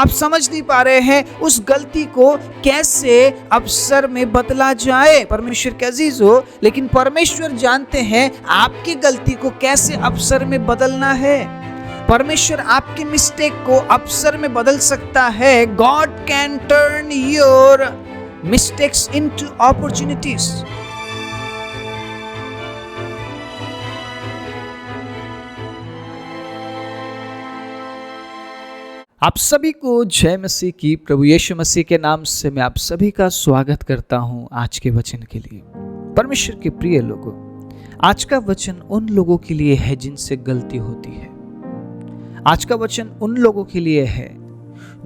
आप समझ नहीं पा रहे हैं उस गलती को कैसे अवसर में बदला जाए। परमेश्वर के अजीज हो, लेकिन परमेश्वर जानते हैं आपकी गलती को कैसे अवसर में बदलना है। परमेश्वर आपके मिस्टेक को अवसर में बदल सकता है। God can turn your mistakes into opportunities. आप सभी को जय मसीह की। प्रभु यीशु मसीह के नाम से मैं आप सभी का स्वागत करता हूं आज के वचन के लिए। परमेश्वर के प्रिय लोगों, आज का वचन उन लोगों के लिए है जिनसे गलती होती है। आज का वचन उन लोगों के लिए है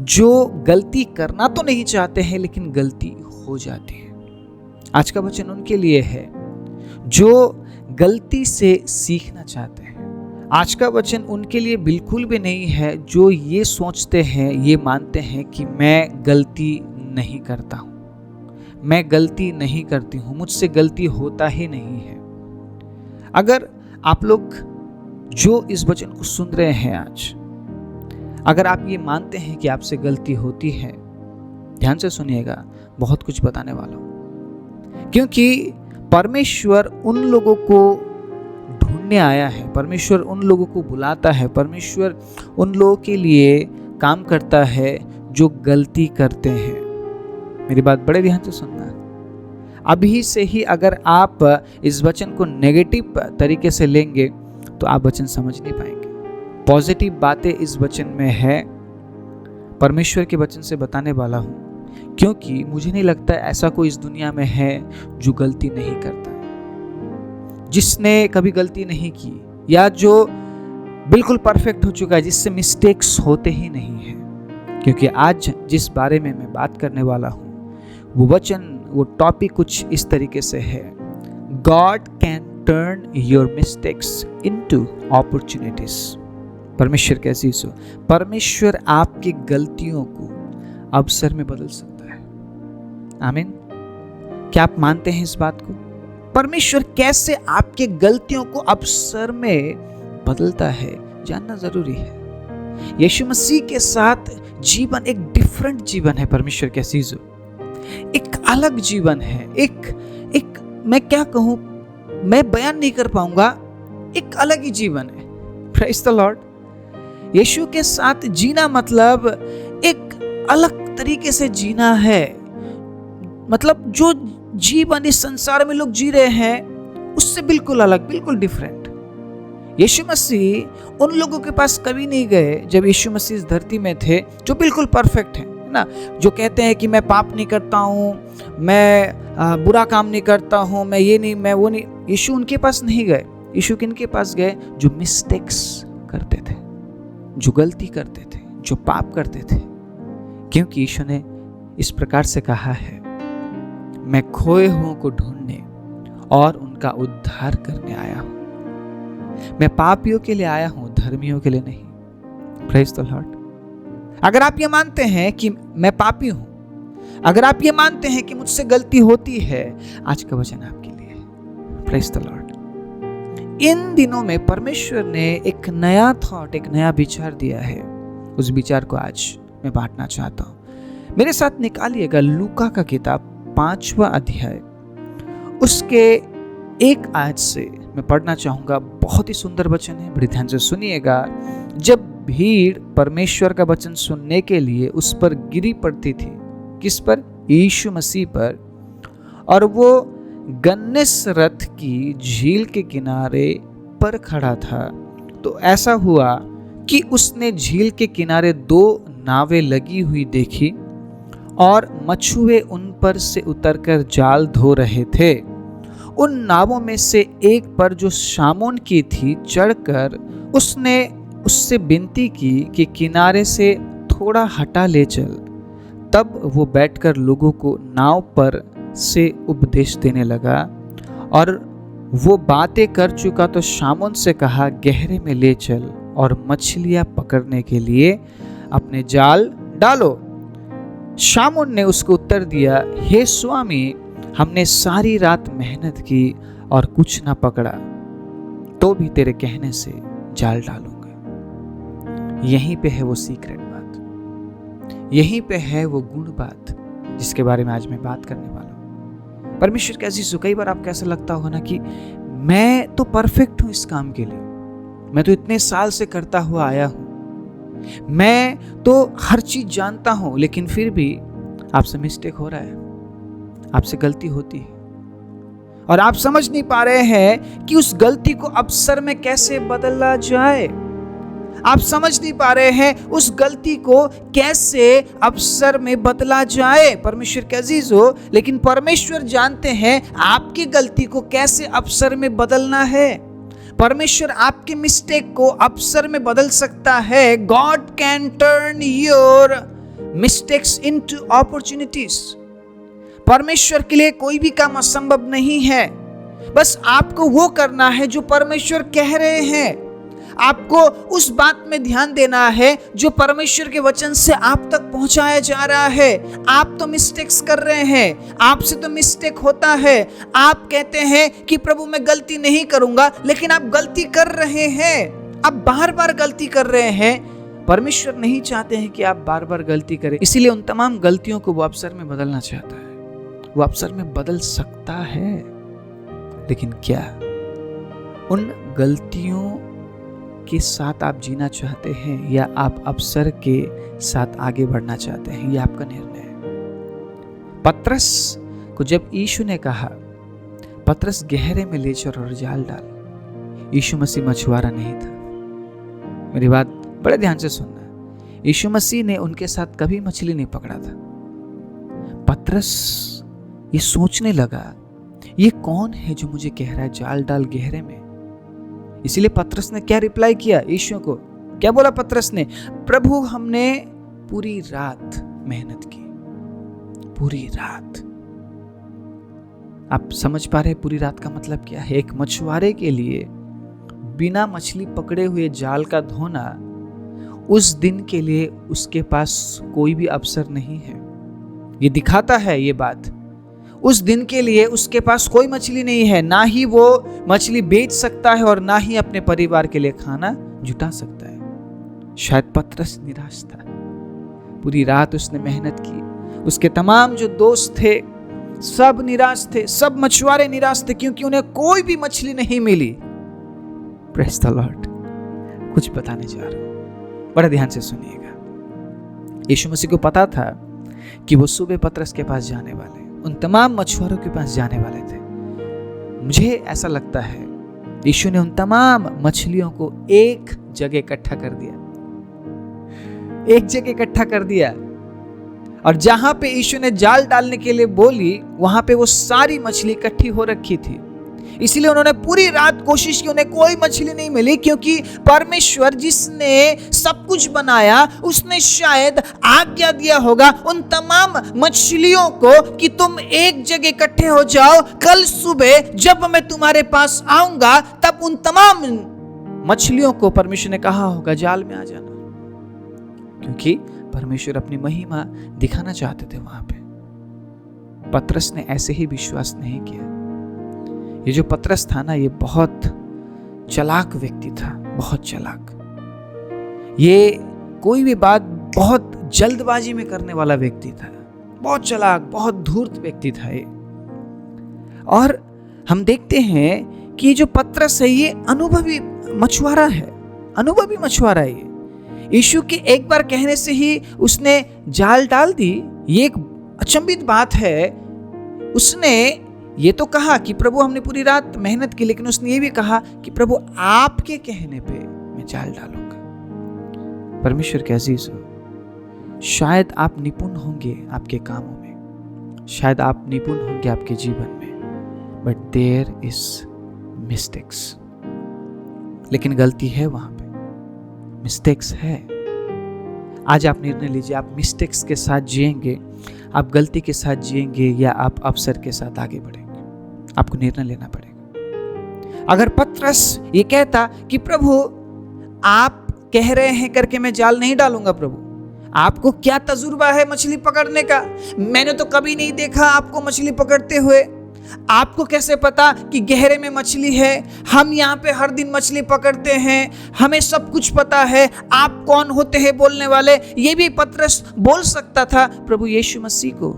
जो गलती करना तो नहीं चाहते हैं लेकिन गलती हो जाती है। आज का वचन उनके लिए है जो गलती से सीखना चाहते हैं। आज का वचन उनके लिए बिल्कुल भी नहीं है जो ये सोचते हैं, ये मानते हैं कि मैं गलती नहीं करता हूँ, मैं गलती नहीं करती हूँ, मुझसे गलती होता ही नहीं है। अगर आप लोग जो इस वचन को सुन रहे हैं आज, अगर आप ये मानते हैं कि आपसे गलती होती है, ध्यान से सुनिएगा, बहुत कुछ बताने वाला हूँ। क्योंकि परमेश्वर उन लोगों को ढूंढने आया है, परमेश्वर उन लोगों को बुलाता है, परमेश्वर उन लोगों के लिए काम करता है जो गलती करते हैं। मेरी बात बड़े ध्यान से सुनना। अभी से ही अगर आप इस वचन को नेगेटिव तरीके से लेंगे तो आप वचन समझ नहीं पाएंगे। पॉजिटिव बातें इस वचन में है, परमेश्वर के वचन से बताने वाला हूं, क्योंकि मुझे नहीं लगता ऐसा कोई इस दुनिया में है जो गलती नहीं करता, जिसने कभी गलती नहीं की या जो बिल्कुल परफेक्ट हो चुका है, जिससे मिस्टेक्स होते ही नहीं हैं। क्योंकि आज जिस बारे में मैं बात करने वाला हूँ वो वचन, वो टॉपिक कुछ इस तरीके से है, God can turn your mistakes into opportunities. परमेश्वर कैसी हो, परमेश्वर आपकी गलतियों को अवसर में बदल सकता है। आमीन। क्या आप मानते हैं इस बात को? परमेश्वर कैसे आपके गलतियों को अवसर में बदलता है, जानना जरूरी है। यीशु मसीह के साथ जीवन एक डिफरेंट जीवन है। परमेश्वर के अजीजों, एक अलग जीवन है। एक मैं क्या कहूं, मैं बयान नहीं कर पाऊंगा, एक अलग ही जीवन है। Praise the Lord. यीशु के साथ जीना मतलब एक अलग तरीके से जीना है। मतलब जो जीवन इस संसार में लोग जी रहे हैं उससे बिल्कुल अलग, बिल्कुल डिफरेंट। यीशु मसीह उन लोगों के पास कभी नहीं गए जब यीशु मसीह इस धरती में थे जो बिल्कुल परफेक्ट है ना, जो कहते हैं कि मैं पाप नहीं करता हूँ, मैं बुरा काम नहीं करता हूँ, मैं ये नहीं, मैं वो नहीं। यीशु उनके पास नहीं गए। यीशु किनके पास गए? जो मिस्टेक्स करते थे, जो गलती करते थे, जो पाप करते थे। क्योंकि यीशु ने इस प्रकार से कहा है, मैं खोए हुओं को ढूंढने और उनका उद्धार करने आया हूं। मैं पापियों के लिए आया हूं, धर्मियों के लिए नहीं। Praise the Lord. अगर आप ये मानते हैं कि मैं पापी हूं, अगर आप ये मानते हैं कि मुझसे गलती होती है, आज का वचन आपके लिए। Praise the Lord. इन दिनों में परमेश्वर ने एक नया थॉट, एक नया विचार दिया है। उस विचार को आज मैं बांटना चाहता हूं। मेरे साथ निकालिएगा लूका का किताब 5वां अध्याय, उसके 1 आयत से मैं पढ़ना चाहूंगा। बहुत ही सुंदर वचन है, बड़े ध्यान से सुनिएगा। जब भीड़ परमेश्वर का वचन सुनने के लिए उस पर गिरी पड़ती थी, किस पर? यीशु मसीह पर, और वो गन्नेसरत की झील के किनारे पर खड़ा था, तो ऐसा हुआ कि उसने झील के किनारे 2 नावें लगी हुई देखी और मछुए उन पर से उतरकर जाल धो रहे थे। उन नावों में से एक पर, जो शामोन की थी, चढ़कर उसने उससे विनती की कि किनारे से थोड़ा हटा ले चल। तब वो बैठकर लोगों को नाव पर से उपदेश देने लगा। और वो बातें कर चुका तो शामोन से कहा, गहरे में ले चल और मछलियां पकड़ने के लिए अपने जाल डालो। शामोन ने उसको उत्तर दिया, हे स्वामी, हमने सारी रात मेहनत की और कुछ ना पकड़ा, तो भी तेरे कहने से जाल डालूंगा। यहीं पे है वो सीक्रेट बात। यहीं पे है वो गुण बात जिसके बारे में आज मैं बात करने वाला हूँ। परमेश्वर के अजीजों, कई बार आपको ऐसा लगता होगा ना कि मैं तो परफेक्ट हूँ इस काम के लिए, मैं तो इतने साल से करता हुआ आया हूँ, मैं तो हर चीज जानता हूं, लेकिन फिर भी आपसे मिस्टेक हो रहा है, आपसे गलती होती है और आप समझ नहीं पा रहे हैं कि उस गलती को अवसर में कैसे बदला जाए। आप समझ नहीं पा रहे हैं उस गलती को कैसे अवसर में बदला जाए। परमेश्वर के अजीजों, लेकिन परमेश्वर जानते हैं आपकी गलती को कैसे अवसर में बदलना है। परमेश्वर आपके मिस्टेक को अवसर में बदल सकता है। God can turn your mistakes into opportunities. परमेश्वर के लिए कोई भी काम असंभव नहीं है, बस आपको वो करना है जो परमेश्वर कह रहे हैं। आपको उस बात में ध्यान देना है जो परमेश्वर के वचन से आप तक पहुंचाया जा रहा है। आप तो मिस्टेक्स कर रहे हैं, आपसे तो मिस्टेक होता है। आप कहते हैं कि प्रभु मैं गलती नहीं करूंगा, लेकिन आप गलती कर रहे हैं, आप बार बार गलती कर रहे हैं। परमेश्वर नहीं चाहते हैं कि आप बार बार गलती करें, इसीलिए उन तमाम गलतियों को वो अवसर में बदलना चाहता है। वो अवसर में बदल सकता है, लेकिन क्या उन गलतियों के साथ आप जीना चाहते हैं या आप अवसर के साथ आगे बढ़ना चाहते हैं, ये आपका निर्णय है। पतरस को जब यीशु ने कहा पतरस गहरे में ले चल और जाल डाल, यीशु मसीह मछुआरा नहीं था। मेरी बात बड़े ध्यान से सुनना। यीशु मसीह ने उनके साथ कभी मछली नहीं पकड़ा था। पतरस ये सोचने लगा, ये कौन है जो मुझे कह रहा है जाल डाल गहरे में। इसीलिए पतरस ने क्या रिप्लाई किया यीशु को? क्या बोला पतरस ने? प्रभु हमने पूरी रात मेहनत की, पूरी रात। आप समझ पा रहे पूरी रात का मतलब क्या है? एक मछुआरे के लिए बिना मछली पकड़े हुए जाल का धोना उस दिन के लिए उसके पास कोई भी अवसर नहीं है। ये दिखाता है ये बात, उस दिन के लिए उसके पास कोई मछली नहीं है, ना ही वो मछली बेच सकता है और ना ही अपने परिवार के लिए खाना जुटा सकता है। शायद पतरस निराश था। पूरी रात उसने मेहनत की। उसके तमाम जो दोस्त थे सब निराश थे, सब मछुआरे निराश थे, क्योंकि उन्हें कोई भी मछली नहीं मिली। Praise the Lord. कुछ बताने जा रहा हूं, बड़ा ध्यान से सुनिएगा। यीशु मसीह को पता था कि वो सुबह पतरस के पास जाने वाले, उन तमाम मछुआरों के पास जाने वाले थे। मुझे ऐसा लगता है यीशु ने उन तमाम मछलियों को एक जगह इकट्ठा कर दिया, एक जगह इकट्ठा कर दिया, और जहां पे यीशु ने जाल डालने के लिए बोली वहां पे वो सारी मछली इकट्ठी हो रखी थी। इसीलिए उन्होंने पूरी रात कोशिश की, उन्हें कोई मछली नहीं मिली, क्योंकि परमेश्वर जिसने सब कुछ बनाया उसने शायद आज्ञा दिया होगा उन तमाम मछलियों को कि तुम एक जगह इकट्ठे हो जाओ, कल सुबह जब मैं तुम्हारे पास आऊंगा तब उन तमाम मछलियों को परमेश्वर ने कहा होगा जाल में आ जाना, क्योंकि परमेश्वर अपनी महिमा दिखाना चाहते थे वहां पे। पतरस ने ऐसे ही विश्वास नहीं किया। ये जो पतरस था ना, ये बहुत चालाक व्यक्ति था, बहुत चालाक। ये कोई भी बात बहुत जल्दबाजी में करने वाला व्यक्ति था, बहुत चालाक, बहुत धूर्त व्यक्ति था ये। और हम देखते हैं कि जो पतरस है ये अनुभवी मछुआरा है, अनुभवी मछुआरा है ये। यीशु के एक बार कहने से ही उसने जाल डाल दी, ये एक अचंभित बात है। उसने ये तो कहा कि प्रभु हमने पूरी रात मेहनत की, लेकिन उसने ये भी कहा कि प्रभु आपके कहने पे मैं जाल डालूंगा। परमेश्वर के अजीज हो, शायद आप निपुण होंगे आपके कामों में, शायद आप निपुण होंगे आपके जीवन में, बट देयर इज मिस्टेक्स। लेकिन गलती है वहां पे, मिस्टेक्स है। आज आप निर्णय लीजिए, आप मिस्टेक्स के साथ जिएंगे, आप गलती के साथ जिएंगे, या आप अवसर के साथ आगे बढ़ेंगे। आपको निर्णय लेना पड़ेगा। अगर पतरस ये कहता कि प्रभु आप कह रहे हैं करके मैं जाल नहीं डालूंगा, प्रभु आपको क्या तजुर्बा है मछली पकड़ने का, मैंने तो कभी नहीं देखा आपको मछली पकड़ते हुए, आपको कैसे पता कि गहरे में मछली है? हम यहाँ पे हर दिन मछली पकड़ते हैं, हमें सब कुछ पता है। आप कौन होते हैं बोलने वाले? ये भी पतरस बोल सकता था प्रभु यीशु मसीह को।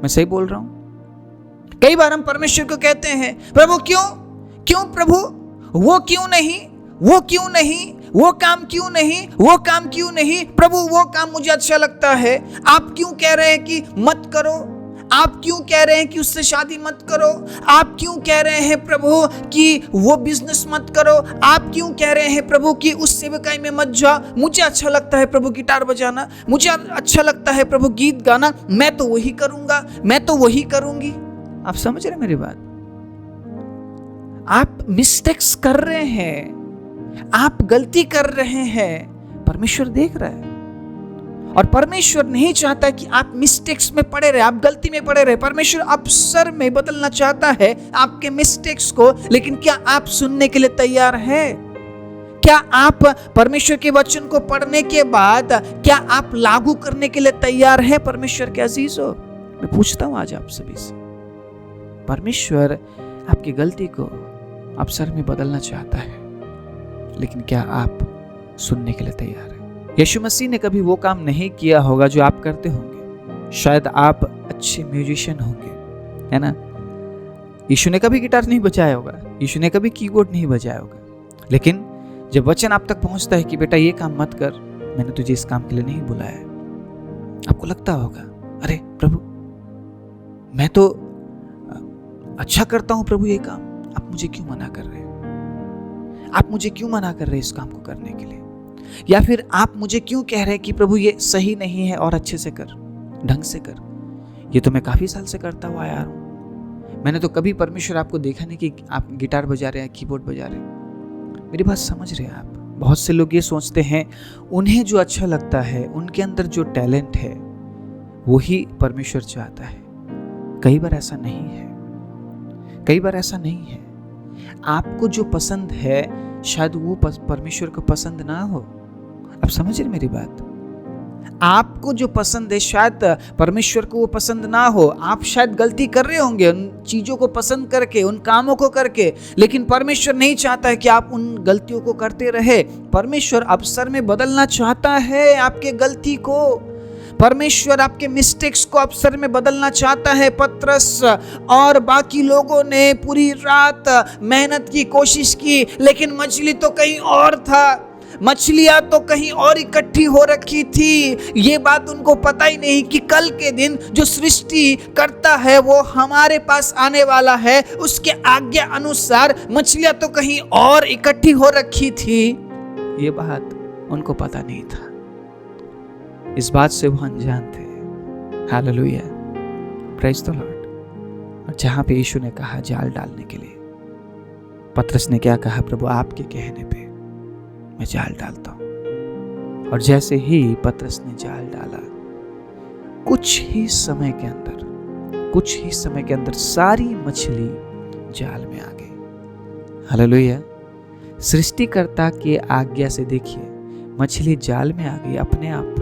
मैं सही बोल रहा हूं? कई बार हम परमेश्वर को कहते हैं, प्रभु क्यों प्रभु, वो क्यों नहीं, वो क्यों नहीं, वो काम क्यों नहीं, वो काम क्यों नहीं? प्रभु वो काम मुझे अच्छा लगता है, आप क्यों कह रहे हैं कि मत करो? आप क्यों कह रहे हैं कि उससे शादी मत करो? आप क्यों कह रहे हैं प्रभु कि वो बिजनेस मत करो? आप क्यों कह रहे हैं प्रभु कि उस सेवकाई में मत जाओ? मुझे अच्छा लगता है प्रभु गिटार बजाना, मुझे अच्छा लगता है प्रभु गीत गाना, मैं तो वही करूंगा, मैं तो वही करूंगी। आप समझ रहे मेरी बात? आप मिस्टेक्स कर रहे हैं, आप गलती कर रहे हैं, परमेश्वर देख रहा है। और परमेश्वर नहीं चाहता कि आप मिस्टेक्स में पड़े रहे, आप गलती में पड़े रहे। परमेश्वर अवसर में बदलना चाहता है आपके मिस्टेक्स को। लेकिन क्या आप सुनने के लिए तैयार है? क्या आप परमेश्वर के वचन को पढ़ने के बाद क्या आप लागू करने के लिए तैयार है? परमेश्वर के अजीजों, मैं पूछता हूं आज आप सभी से, परमेश्वर आपकी गलती को अवसर में बदलना चाहता है, लेकिन क्या आप सुनने के लिए तैयार हैं? यीशु मसीह ने कभी वो काम नहीं किया होगा जो आप करते होंगे। शायद आप अच्छे म्यूजिशियन होंगे, है ना? यीशु ने कभी गिटार नहीं बजाया होगा, यीशु ने कभी कीबोर्ड नहीं बजाया होगा। लेकिन जब वचन आप तक पहुंचता है कि बेटा ये काम मत कर, मैंने तुझे इस काम के लिए नहीं बुलाया, आपको लगता होगा, अरे प्रभु मैं तो अच्छा करता हूं प्रभु ये काम, आप मुझे क्यों मना कर रहे हैं? आप मुझे क्यों मना कर रहे हैं इस काम को करने के लिए? या फिर आप मुझे क्यों कह रहे हैं कि प्रभु ये सही नहीं है और अच्छे से कर, ढंग से कर? ये तो मैं काफी साल से करता हुआ आया हूं, मैंने तो कभी परमेश्वर आपको देखा नहीं कि आप गिटार बजा रहे हैं, कीबोर्ड बजा रहे हैं। मेरी बात समझ रहे हैं आप? बहुत से लोग ये सोचते हैं उन्हें जो अच्छा लगता है, उनके अंदर जो टैलेंट है वही परमेश्वर चाहता है। कई बार ऐसा नहीं है, कई बार ऐसा नहीं है। आपको जो पसंद है शायद वो परमेश्वर को पसंद ना हो। आप समझ रहे मेरी बात? आपको जो पसंद है शायद परमेश्वर को वो पसंद ना हो। आप शायद गलती कर रहे होंगे उन चीजों को पसंद करके, उन कामों को करके, लेकिन परमेश्वर नहीं चाहता है कि आप उन गलतियों को करते रहे। परमेश्वर अवसर में बदलना चाहता है आपके गलती को। परमेश्वर आपके मिस्टेक्स को अवसर में बदलना चाहता है। पतरस और बाकी लोगों ने पूरी रात मेहनत की कोशिश की, लेकिन मछली तो कहीं और था, मछलियां तो कहीं और इकट्ठी हो रखी थी। ये बात उनको पता ही नहीं कि कल के दिन जो सृष्टि करता है वो हमारे पास आने वाला है। उसके आज्ञा अनुसार मछलियां तो कहीं और इकट्ठी हो रखी थी। ये बात उनको पता नहीं था। इस बात से वो अनजान थे। Hallelujah, praise the Lord. और जहां पे यीशु ने कहा जाल डालने के लिए, पतरस ने क्या कहा? प्रभु आपके कहने पे मैं जाल डालता हूं। और जैसे ही पतरस ने जाल डाला, कुछ ही समय के अंदर सारी मछली जाल में आ गई। हालेलुया। सृष्टिकर्ता के आज्ञा से देखिए मछली जाल में आ गई अपने आप।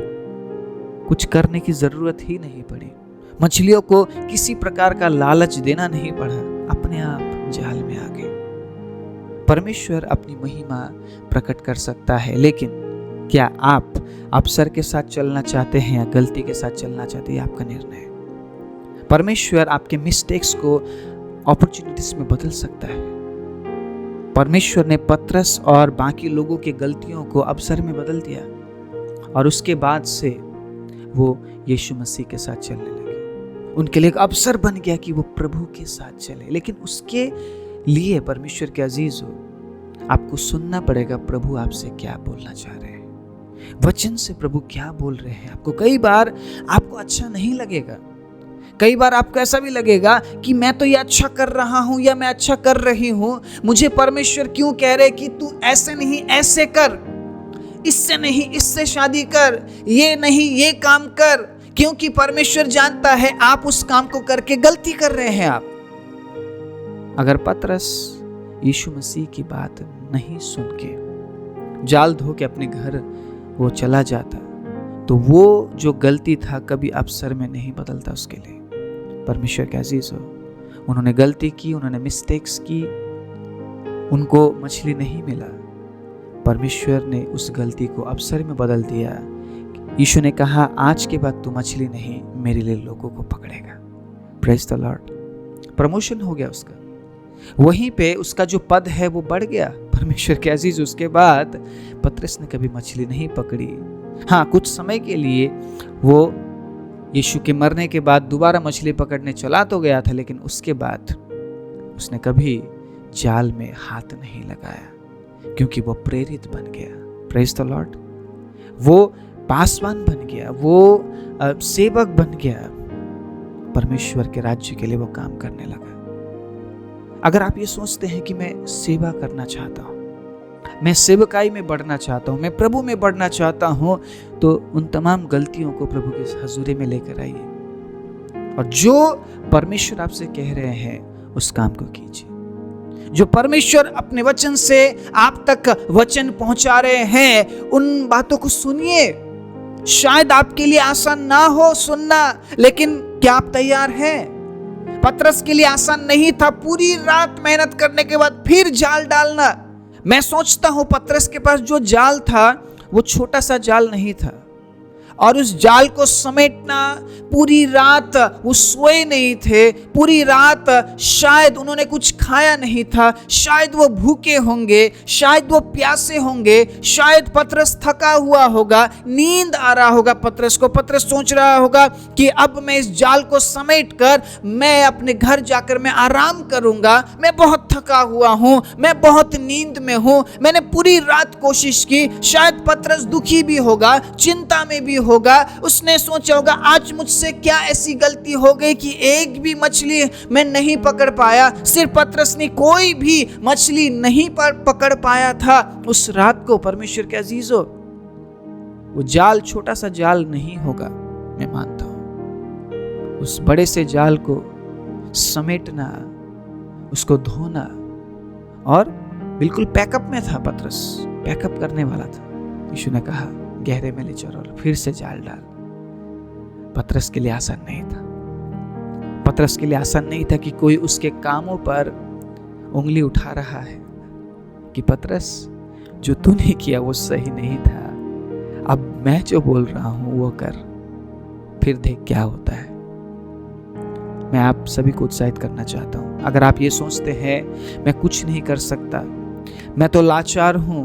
कुछ करने की जरूरत ही नहीं पड़ी, मछलियों को किसी प्रकार का लालच देना नहीं पड़ा, अपने आप जाल में आ गए। परमेश्वर अपनी महिमा प्रकट कर सकता है, लेकिन क्या आप अवसर के साथ चलना चाहते हैं या गलती के साथ चलना चाहते हैं? आपका निर्णय है। परमेश्वर आपके मिस्टेक्स को अपॉर्चुनिटीज में बदल सकता है। परमेश्वर ने पतरस और बाकी लोगों की गलतियों को अवसर में बदल दिया, और उसके बाद से वो यीशु मसीह के साथ चलने लगे। उनके लिए एक अवसर बन गया कि वो प्रभु के साथ चले। लेकिन उसके लिए परमेश्वर के अजीज हो, आपको सुनना पड़ेगा प्रभु आपसे क्या बोलना चाह रहे हैं, वचन से प्रभु क्या बोल रहे हैं आपको। कई बार आपको अच्छा नहीं लगेगा, कई बार आपको ऐसा भी लगेगा कि मैं तो ये अच्छा कर रहा हूं या मैं अच्छा कर रही हूं, मुझे परमेश्वर क्यों कह रहे कि तू ऐसे नहीं ऐसे कर, इससे नहीं इससे शादी कर, ये नहीं ये काम कर, क्योंकि परमेश्वर जानता है आप उस काम को करके गलती कर रहे हैं आप। अगर पतरस यीशु मसीह की बात नहीं सुन के जाल धो के अपने घर वो चला जाता, तो वो जो गलती था कभी अवसर में नहीं बदलता उसके लिए। परमेश्वर के अजीज हो, उन्होंने गलती की, उन्होंने मिस्टेक्स की, उनको मछली नहीं मिला। परमेश्वर ने उस गलती को अवसर में बदल दिया। यीशु ने कहा, आज के बाद तू मछली नहीं, मेरे लिए लोगों को पकड़ेगा। Praise the Lord. प्रमोशन हो गया उसका, वहीं पे उसका जो पद है वो बढ़ गया। परमेश्वर के अजीज, उसके बाद पतरस ने कभी मछली नहीं पकड़ी। हाँ, कुछ समय के लिए वो यीशु के मरने के बाद दोबारा मछली पकड़ने चला तो गया था, लेकिन उसके बाद उसने कभी जाल में हाथ नहीं लगाया, क्योंकि वो प्रेरित बन गया। Praise the Lord. वो पासवान बन गया, वो सेवक बन गया, परमेश्वर के राज्य के लिए वो काम करने लगा। अगर आप ये सोचते हैं कि मैं सेवा करना चाहता हूँ, मैं सेवकाई में बढ़ना चाहता हूँ, मैं प्रभु में बढ़ना चाहता हूँ, तो उन तमाम गलतियों को प्रभु के हजूरी में लेकर आइए और जो परमेश्वर आपसे कह रहे हैं उस काम को कीजिए। जो परमेश्वर अपने वचन से आप तक वचन पहुंचा रहे हैं, उन बातों को सुनिए। शायद आपके लिए आसान ना हो सुनना, लेकिन क्या आप तैयार हैं? पतरस के लिए आसान नहीं था पूरी रात मेहनत करने के बाद फिर जाल डालना। मैं सोचता हूं पतरस के पास जो जाल था वो छोटा सा जाल नहीं था, और उस जाल को समेटना, पूरी रात वो सोए नहीं थे, पूरी रात शायद उन्होंने कुछ खाया नहीं था, शायद वो भूखे होंगे, शायद वो प्यासे होंगे, शायद पतरस थका हुआ होगा, नींद आ रहा होगा पतरस को। पतरस सोच रहा होगा कि अब मैं इस जाल को समेट कर मैं अपने घर जाकर मैं आराम करूंगा, मैं बहुत थका हुआ हूं, मैं बहुत नींद में हूं, मैंने पूरी रात कोशिश की। शायद पतरस दुखी भी होगा, चिंता में भी होगा। उसने सोचा होगा, आज मुझसे क्या ऐसी गलती हो गई कि एक भी मछली मैं नहीं पकड़ पाया। सिर्फ पतरस ने कोई भी मछली नहीं पकड़ पाया था उस रात को। परमेश्वर के अजीजों, वो जाल छोटा सा जाल नहीं होगा, मैं मानता हूं। उस बड़े से जाल को समेटना, उसको धोना, और बिल्कुल पैकअप में था पतरस, पैकअप करने वाला था। यीशु ने कहा, गहरे में ले चलो, फिर से जाल डाल। पतरस के लिए आसान नहीं था। पतरस के लिए आसान नहीं था कि कोई उसके कामों पर उंगली उठा रहा है कि पतरस, जो तूने किया वो सही नहीं था, अब मैं जो बोल रहा हूं वो कर, फिर देख क्या होता है। मैं आप सभी को उत्साहित करना चाहता हूं। अगर आप ये सोचते हैं मैं कुछ नहीं कर सकता, मैं तो लाचार हूं,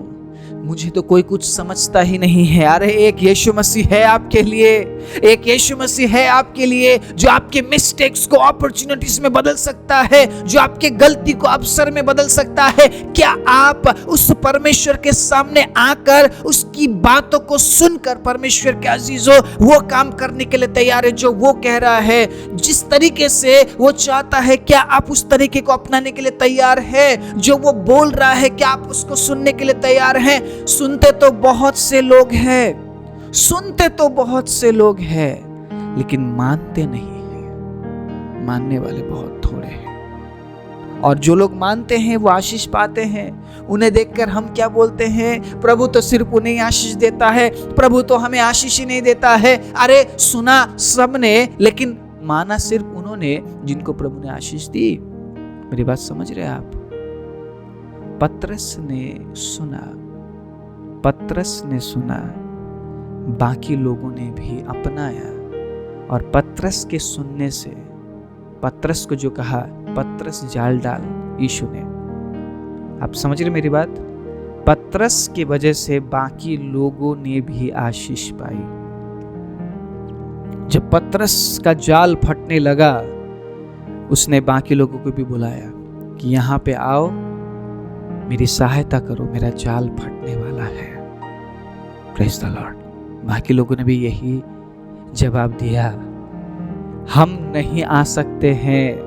मुझे तो कोई कुछ समझता ही नहीं है, अरे एक यीशु मसीह है आपके लिए। एक यीशु मसीह है आपके लिए जो आपके मिस्टेक्स को अपॉर्चुनिटीज में बदल सकता है, जो आपके गलती को अवसर में बदल सकता है। क्या आप उस परमेश्वर के सामने आकर उसकी बातों को सुनकर परमेश्वर के अजीजों वो काम करने के लिए तैयार है जो वो कह रहा है? जिस तरीके से वो चाहता है, क्या आप उस तरीके को अपनाने के लिए तैयार है? जो वो बोल रहा है, क्या आप उसको सुनने के लिए तैयार हैं? सुनते तो बहुत से लोग हैं, सुनते तो बहुत से लोग हैं, लेकिन मानते नहीं हैं। मानने वाले बहुत थोड़े हैं, और जो लोग मानते हैं वो आशीष पाते हैं। उन्हें देखकर हम क्या बोलते हैं? प्रभु तो सिर्फ उन्हें आशीष देता है, प्रभु तो हमें आशीष ही नहीं देता है। अरे सुना सबने, लेकिन माना सिर्फ उन्होंने जिनको प्रभु ने आशीष दी। मेरी बात समझ रहे हैं आप? पतरस ने सुना, बाकी लोगों ने भी अपनाया, और पतरस के सुनने से, पतरस को जो कहा पतरस जाल डाल, यीशु ने, आप समझ रहे मेरी बात? पतरस की वजह से बाकी लोगों ने भी आशीष पाई। जब पतरस का जाल फटने लगा, उसने बाकी लोगों को भी बुलाया कि यहाँ पे आओ, मेरी सहायता करो, मेरा जाल फटने वाला है। Praise the Lord. बाकी लोगों ने भी यही जवाब दिया, हम नहीं आ सकते हैं,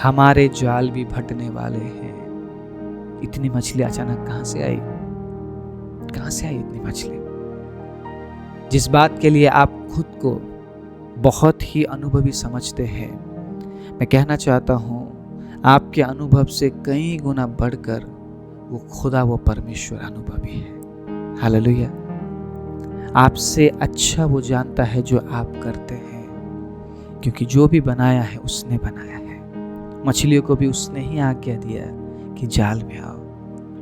हमारे जाल भी फटने वाले हैं। इतनी मछली अचानक कहां से आई? कहां से आई इतनी मछली? जिस बात के लिए आप खुद को बहुत ही अनुभवी समझते हैं, मैं कहना चाहता हूं, आपके अनुभव से कई गुना बढ़कर वो खुदा, वो परमेश्वर अनुभवी है। हालेलुया। आपसे अच्छा वो जानता है जो आप करते हैं, क्योंकि जो भी बनाया है उसने बनाया है। मछलियों को भी उसने ही आज्ञा दिया कि जाल में आओ।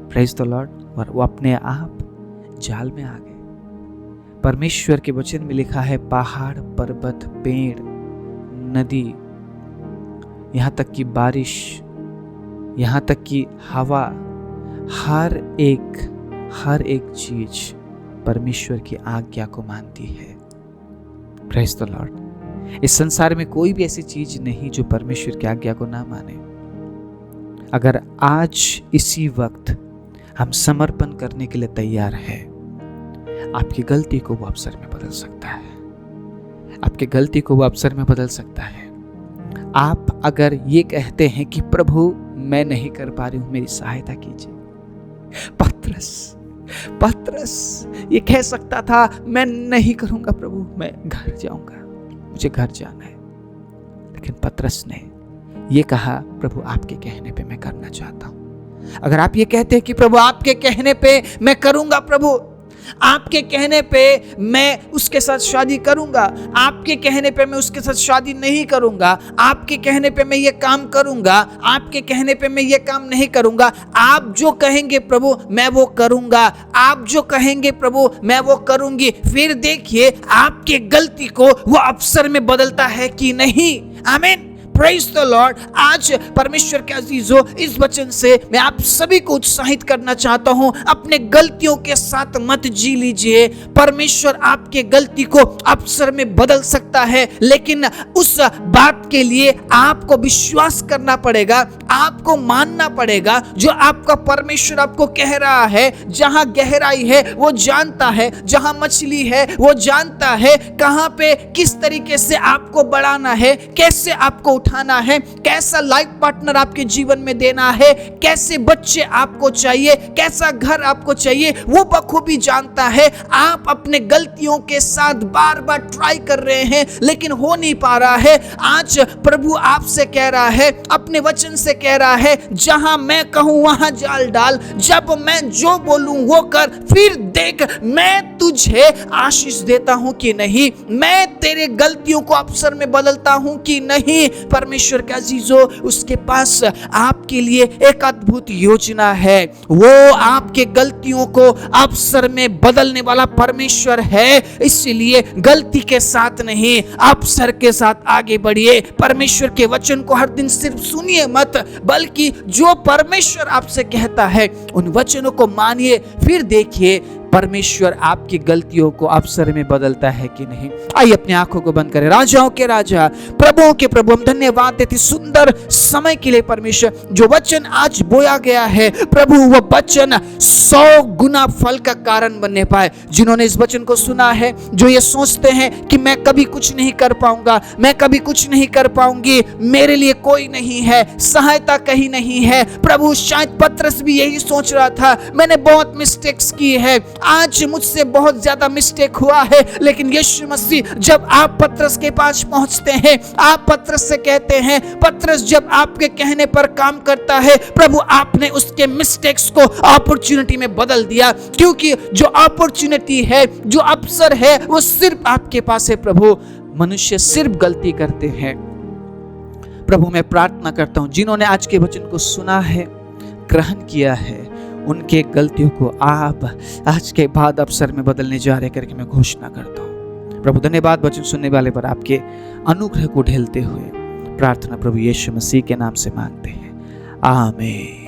Praise the Lord. और वो अपने आप जाल में आ गए। परमेश्वर के वचन में लिखा है पहाड़, पर्वत, पेड़, नदी, यहाँ तक कि बारिश, यहाँ तक कि हवा, हर एक चीज परमेश्वर की आज्ञा को मानती है। Praise the Lord. इस संसार में कोई भी ऐसी चीज नहीं जो परमेश्वर की आज्ञा को ना माने। अगर आज इसी वक्त हम समर्पण करने के लिए तैयार हैं, आपकी गलती को वो अवसर में बदल सकता है। आपकी गलती को वो अवसर में बदल सकता है। आप अगर ये कहते हैं कि प्रभु मैं नहीं कर पा रही हूं, मेरी सहायता कीजिए। पतरस ये कह सकता था मैं नहीं करूंगा प्रभु, मैं घर जाऊंगा, मुझे घर जाना है। लेकिन पतरस ने ये कहा प्रभु आपके कहने पे मैं करना चाहता हूं। अगर आप ये कहते हैं कि प्रभु आपके कहने पे मैं करूंगा, प्रभु आपके कहने पे मैं उसके साथ शादी करूंगा, आपके कहने पे मैं उसके साथ शादी नहीं करूंगा, आपके कहने पे मैं ये काम करूंगा, आपके कहने पे मैं ये काम नहीं करूंगा, आप जो कहेंगे प्रभु मैं वो करूंगा, आप जो कहेंगे प्रभु मैं वो करूंगी। फिर देखिए आपके गलती को वो अवसर में बदलता है कि नहीं। आमीन। Praise the Lord. आज परमेश्वर के अजीजों, इस वचन से मैं आप सभी को उत्साहित करना चाहता हूं, अपने गलतियों के साथ मत जी लीजिए। परमेश्वर आपके गलती को अवसर में बदल सकता है, लेकिन उस बात के लिए आपको विश्वास करना पड़ेगा, आपको मानना पड़ेगा जो आपका परमेश्वर आपको कह रहा है। जहां गहराई है वो जानता है, जहां मछली है वो जानता है, कहां पे किस तरीके से आपको बढ़ाना है, कैसे आपको उठाना है, कैसा लाइफ पार्टनर आपके जीवन में देना है, कैसे बच्चे आपको चाहिए, कैसा घर आपको चाहिए, वो बखूबी जानता है। आप अपने गलतियों के साथ बार बार ट्राई कर रहे हैं लेकिन हो नहीं पा रहा है। आज प्रभु आपसे कह रहा है, अपने वचन से कह रहा है, जहां मैं कहूं वहां जाल डाल, जब मैं जो बोलूं वो कर, फिर देख मैं तुझे आशीष देता हूं कि नहीं, मैं तेरे गलतियों को अवसर में बदलता हूं कि नहीं। परमेश्वर के अजीजों, उसके पास आपके लिए एक अद्भुत योजना है। वो आपके गलतियों को अवसर में बदलने वाला परमेश्वर है। इसलिए गलती के साथ नहीं, अवसर के साथ आगे बढ़िए। परमेश्वर के वचन को हर दिन सिर्फ सुनिए मत, बल्कि जो परमेश्वर आपसे कहता है उन वचनों को मानिए। फिर देखिए परमेश्वर आपकी गलतियों को अवसर में बदलता है कि नहीं। आइए अपनी आंखों को बंद करें। राजाओं के राजा, प्रभुओं के प्रभु, हम धन्यवाद देते सुंदर समय के लिए परमेश्वर। जो वचन आज बोया गया है प्रभु, वो वचन 100 गुना फल का कारण बनने पाए। जिन्होंने इस वचन को सुना है, जो ये सोचते हैं कि मैं कभी कुछ नहीं कर पाऊंगा, मैं कभी कुछ नहीं कर पाऊंगी, मेरे लिए कोई नहीं है, सहायता कहीं नहीं है। प्रभु शायद पतरस भी यही सोच रहा था, मैंने बहुत मिस्टेक्स की है, आज मुझसे बहुत ज्यादा मिस्टेक हुआ है। लेकिन यीशु मसीह जब आप पतरस के पास पहुंचते हैं, आप पतरस से कहते हैं, पतरस जब आपके कहने पर काम करता है प्रभु, आपने उसके मिस्टेक्स को अपॉर्चुनिटी में बदल दिया। क्योंकि जो अपॉर्चुनिटी है, जो अवसर है, वो सिर्फ आपके पास है प्रभु। मनुष्य सिर्फ गलती करते हैं। प्रभु मैं प्रार्थना करता हूं, जिन्होंने आज के वचन को सुना है, ग्रहण किया है, उनके गलतियों को आप आज के बाद अवसर में बदलने जा रहे करके मैं घोषणा करता हूं। प्रभु धन्यवाद वचन सुनने वाले पर आपके अनुग्रह को ढेलते हुए। प्रार्थना प्रभु यीशु मसीह के नाम से मांगते हैं, आमीन।